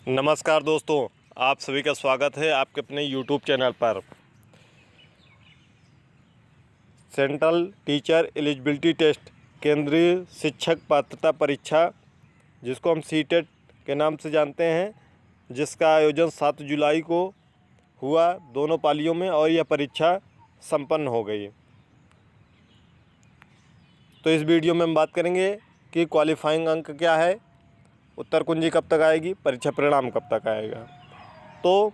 नमस्कार दोस्तों, आप सभी का स्वागत है आपके अपने YouTube चैनल पर। सेंट्रल टीचर एलिजिबिलिटी टेस्ट, केंद्रीय शिक्षक पात्रता परीक्षा, जिसको हम सीटेट के नाम से जानते हैं, जिसका आयोजन 7 जुलाई को हुआ दोनों पालियों में और यह परीक्षा संपन्न हो गई। तो इस वीडियो में हम बात करेंगे कि क्वालिफाइंग अंक क्या है, उत्तर कुंजी कब तक आएगी, परीक्षा परिणाम कब तक आएगा। तो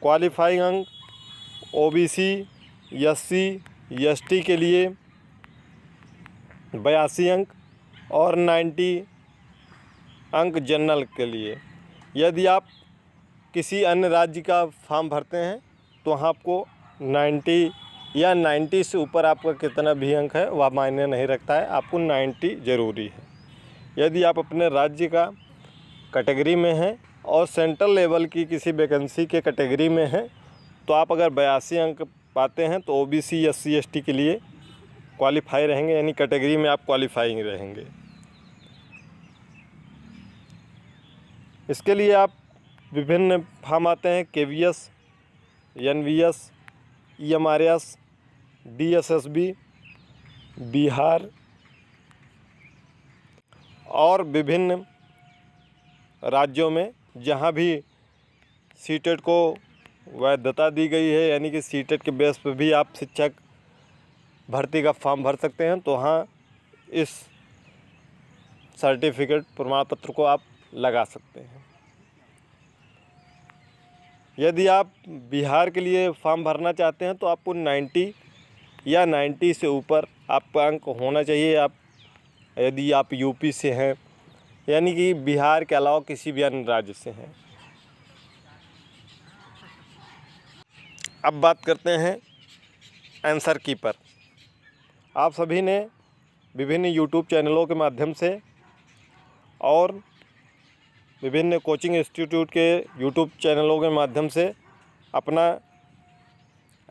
क्वालिफाइंग अंक ओबीसी, एससी, एसटी के लिए 82 अंक और 90 अंक जनरल के लिए। यदि आप किसी अन्य राज्य का फॉर्म भरते हैं तो आपको 90 या 90 से ऊपर आपका कितना भी अंक है वह मायने नहीं रखता है, आपको 90 ज़रूरी है। यदि आप अपने राज्य का कैटेगरी में हैं और सेंट्रल लेवल की किसी वैकेंसी के कैटेगरी में हैं तो आप अगर 82 अंक पाते हैं तो ओबीसी, एससी, एसटी के लिए क्वालिफाई रहेंगे, यानी कैटेगरी में आप क्वालिफाइंग रहेंगे। इसके लिए आप विभिन्न फॉर्म आते हैं, KVS, NVS, EMRS, DSSB, Bihar और विभिन्न राज्यों में जहां भी सीटेट को वैधता दी गई है, यानी कि सीटेट के बेस पर भी आप शिक्षक भर्ती का फॉर्म भर सकते हैं, तो हाँ इस सर्टिफिकेट प्रमाण पत्र को आप लगा सकते हैं। यदि आप बिहार के लिए फॉर्म भरना चाहते हैं तो आपको 90 या 90 से ऊपर आपका अंक होना चाहिए। आप यदि आप यूपी से हैं, यानी कि बिहार के अलावा किसी भी अन्य राज्य से हैं। अब बात करते हैं आंसर की पर। आप सभी ने विभिन्न यूट्यूब चैनलों के माध्यम से और विभिन्न कोचिंग इंस्टीट्यूट के यूट्यूब चैनलों के माध्यम से अपना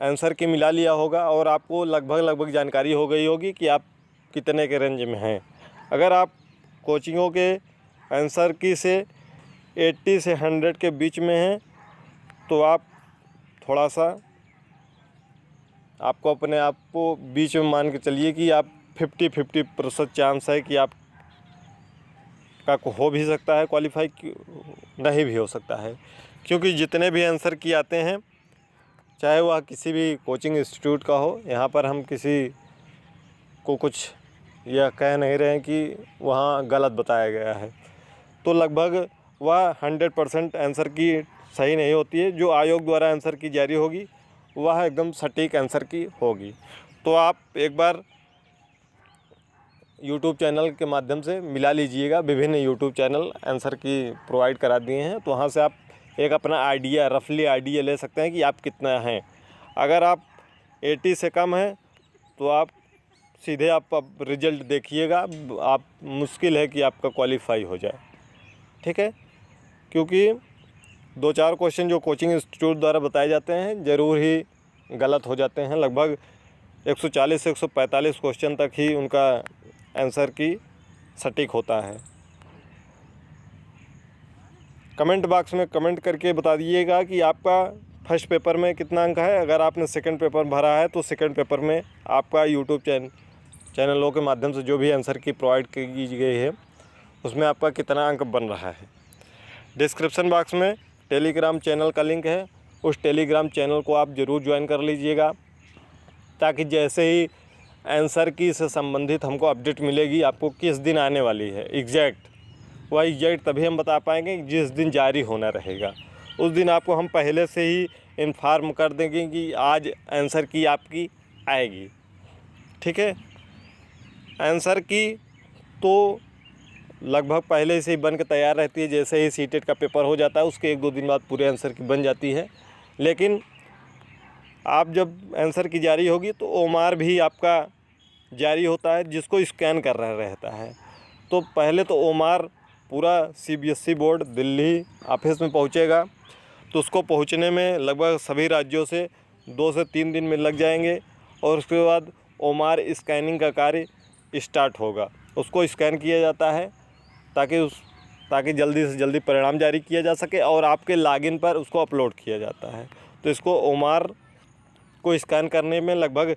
आंसर की मिला लिया होगा और आपको लगभग जानकारी हो गई होगी कि आप कितने के रेंज में हैं। अगर आप कोचिंगों के आंसर की से 80 से 100 के बीच में हैं तो आप थोड़ा सा आपको अपने आप को बीच में मान के चलिए कि आप 50% चांस है कि आप का हो भी सकता है क्वालिफाई, नहीं भी हो सकता है। क्योंकि जितने भी आंसर की आते हैं, चाहे वह किसी भी कोचिंग इंस्टीट्यूट का हो, यहाँ पर हम किसी को कुछ यह कह नहीं रहे हैं कि वहाँ गलत बताया गया है, तो लगभग वह 100% आंसर की सही नहीं होती है। जो आयोग द्वारा आंसर की जारी होगी वह एकदम सटीक आंसर की होगी। तो आप एक बार यूट्यूब चैनल के माध्यम से मिला लीजिएगा। विभिन्न यूट्यूब चैनल आंसर की प्रोवाइड करा दिए हैं, तो वहाँ से आप एक अपना आइडिया, रफली आइडिया ले सकते हैं कि आप कितना हैं। अगर आप 80 से कम हैं तो आप सीधे आप रिजल्ट देखिएगा, आप मुश्किल है कि आपका क्वालिफाई हो जाए, ठीक है। क्योंकि 2-4 क्वेश्चन जो कोचिंग इंस्टीट्यूट द्वारा बताए जाते हैं ज़रूर ही गलत हो जाते हैं। लगभग 140 से 145 क्वेश्चन तक ही उनका आंसर की सटीक होता है। कमेंट बॉक्स में कमेंट करके बता दीजिएगा कि आपका फर्स्ट पेपर में कितना अंक है। अगर आपने सेकंड पेपर भरा है तो सेकंड पेपर में आपका यूट्यूब चैनलों के माध्यम से जो भी आंसर की प्रोवाइड की गई है उसमें आपका कितना अंक बन रहा है। डिस्क्रिप्शन बॉक्स में टेलीग्राम चैनल का लिंक है, उस टेलीग्राम चैनल को आप ज़रूर ज्वाइन कर लीजिएगा, ताकि जैसे ही आंसर की से संबंधित हमको अपडेट मिलेगी आपको किस दिन आने वाली है एग्जैक्ट, वह एग्जैक्ट तभी हम बता पाएंगे जिस दिन जारी होना रहेगा। उस दिन आपको हम पहले से ही इन्फॉर्म कर देंगे कि आज आंसर की आपकी आएगी, ठीक है। आंसर की तो लगभग पहले से ही बन के तैयार रहती है। जैसे ही सीटेट का पेपर हो जाता है उसके 1-2 दिन बाद पूरे आंसर की बन जाती है। लेकिन आप जब आंसर की जारी होगी तो ओमार भी आपका जारी होता है, जिसको स्कैन कर रहा रहता है। तो पहले तो ओमार पूरा सीबीएसई बोर्ड दिल्ली ऑफिस में पहुंचेगा, तो उसको पहुंचने में लगभग सभी राज्यों से 2 से 3 दिन में लग जाएंगे और उसके बाद ओमार स्कैनिंग का कार्य स्टार्ट होगा। उसको स्कैन किया जाता है ताकि उस ताकि जल्दी से जल्दी परिणाम जारी किया जा सके और आपके लॉगिन पर उसको अपलोड किया जाता है। तो इसको ओमार को स्कैन करने में लगभग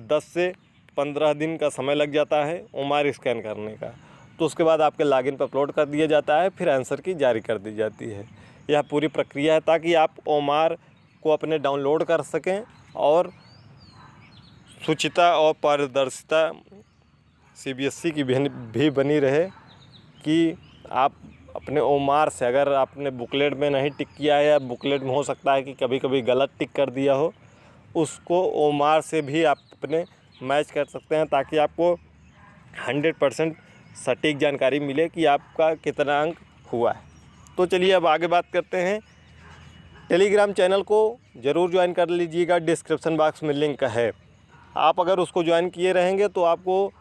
10 से 15 दिन का समय लग जाता है ओमार स्कैन करने का। तो उसके बाद आपके लॉगिन पर अपलोड कर दिया जाता है, फिर आंसर की जारी कर दी जाती है। यह पूरी प्रक्रिया है ताकि आप ओमार को अपने डाउनलोड कर सकें और शुचिता और पारदर्शिता CBSE की भी बनी रहे कि आप अपने ओमार से, अगर आपने बुकलेट में नहीं टिक किया है या बुकलेट में हो सकता है कि कभी कभी गलत टिक कर दिया हो, उसको ओमार से भी आप अपने मैच कर सकते हैं ताकि आपको 100% सटीक जानकारी मिले कि आपका कितना अंक हुआ है। तो चलिए अब आगे बात करते हैं। टेलीग्राम चैनल को ज़रूर ज्वाइन कर लीजिएगा, डिस्क्रिप्शन बॉक्स में लिंक है। आप अगर उसको ज्वाइन किए रहेंगे तो आपको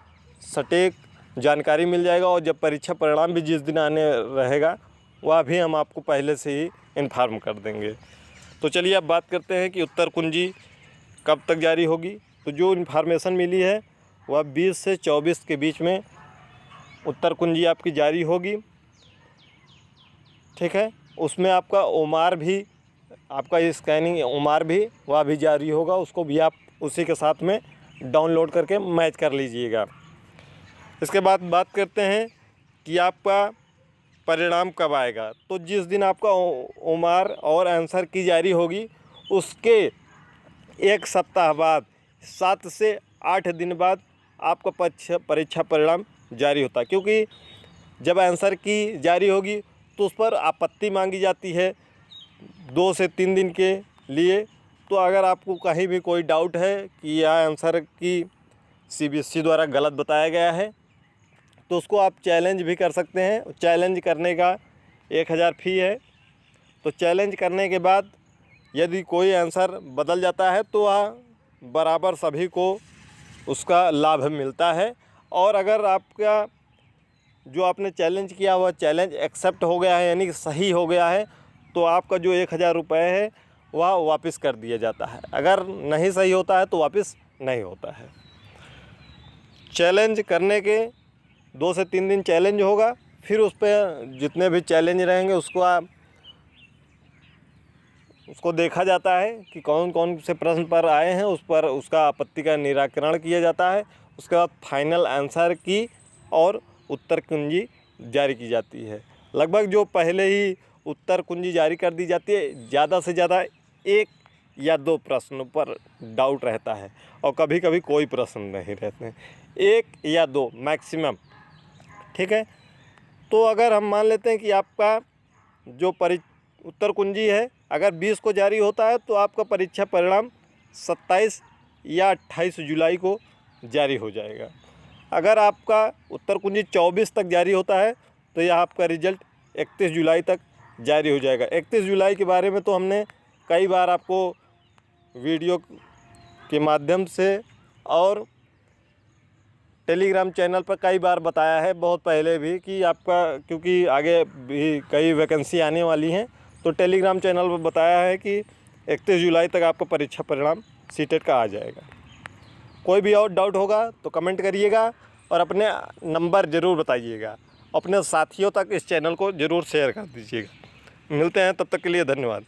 सटीक जानकारी मिल जाएगा और जब परीक्षा परिणाम भी जिस दिन आने रहेगा वह भी हम आपको पहले से ही इन्फॉर्म कर देंगे। तो चलिए अब बात करते हैं कि उत्तर कुंजी कब तक जारी होगी। तो जो इन्फॉर्मेशन मिली है वह 20 से 24 के बीच में उत्तर कुंजी आपकी जारी होगी, ठीक है। उसमें आपका ओमार भी, आपका स्कैनिंग ओमार भी वह भी जारी होगा, उसको भी आप उसी के साथ में डाउनलोड करके मैच कर लीजिएगा। इसके बाद बात करते हैं कि आपका परिणाम कब आएगा। तो जिस दिन आपका ओमार और आंसर की जारी होगी उसके 1 सप्ताह बाद 7 से 8 दिन बाद आपका परीक्षा परिणाम जारी होता है, क्योंकि जब आंसर की जारी होगी तो उस पर आपत्ति मांगी जाती है 2 से 3 दिन के लिए। तो अगर आपको कहीं भी कोई डाउट है कि यह आंसर की CBSE द्वारा गलत बताया गया है तो उसको आप चैलेंज भी कर सकते हैं। चैलेंज करने का 1000 फ़ी है। तो चैलेंज करने के बाद यदि कोई आंसर बदल जाता है तो वह बराबर सभी को उसका लाभ मिलता है। और अगर आपका जो आपने चैलेंज किया हुआ चैलेंज एक्सेप्ट हो गया है, यानी कि सही हो गया है, तो आपका जो 1000 रुपये है वह वापस कर दिया जाता है। अगर नहीं सही होता है तो वापस नहीं होता है। चैलेंज करने के 2 से 3 दिन चैलेंज होगा, फिर उस पर जितने भी चैलेंज रहेंगे उसको देखा जाता है कि कौन कौन से प्रश्न पर आए हैं, उस पर उसका आपत्ति का निराकरण किया जाता है। उसके बाद फाइनल आंसर की और उत्तर कुंजी जारी की जाती है। लगभग जो पहले ही उत्तर कुंजी जारी कर दी जाती है, ज़्यादा से ज़्यादा 1 या 2 प्रश्नों पर डाउट रहता है और कभी कभी कोई प्रश्न नहीं रहते हैं, 1 या 2 मैक्सिमम, ठीक है। तो अगर हम मान लेते हैं कि आपका जो उत्तर कुंजी है अगर 20 को जारी होता है तो आपका परीक्षा परिणाम 27 या 28 जुलाई को जारी हो जाएगा। अगर आपका उत्तर कुंजी 24 तक जारी होता है तो यह आपका रिजल्ट 31 जुलाई तक जारी हो जाएगा। 31 जुलाई के बारे में तो हमने कई बार आपको वीडियो के माध्यम से और टेलीग्राम चैनल पर कई बार बताया है, बहुत पहले भी, कि आपका क्योंकि आगे भी कई वैकेंसी आने वाली हैं तो टेलीग्राम चैनल पर बताया है कि 31 जुलाई तक आपका परीक्षा परिणाम सीटेट का आ जाएगा। कोई भी और डाउट होगा तो कमेंट करिएगा और अपने नंबर ज़रूर बताइएगा। अपने साथियों तक इस चैनल को ज़रूर शेयर कर दीजिएगा। मिलते हैं, तब तक के लिए धन्यवाद।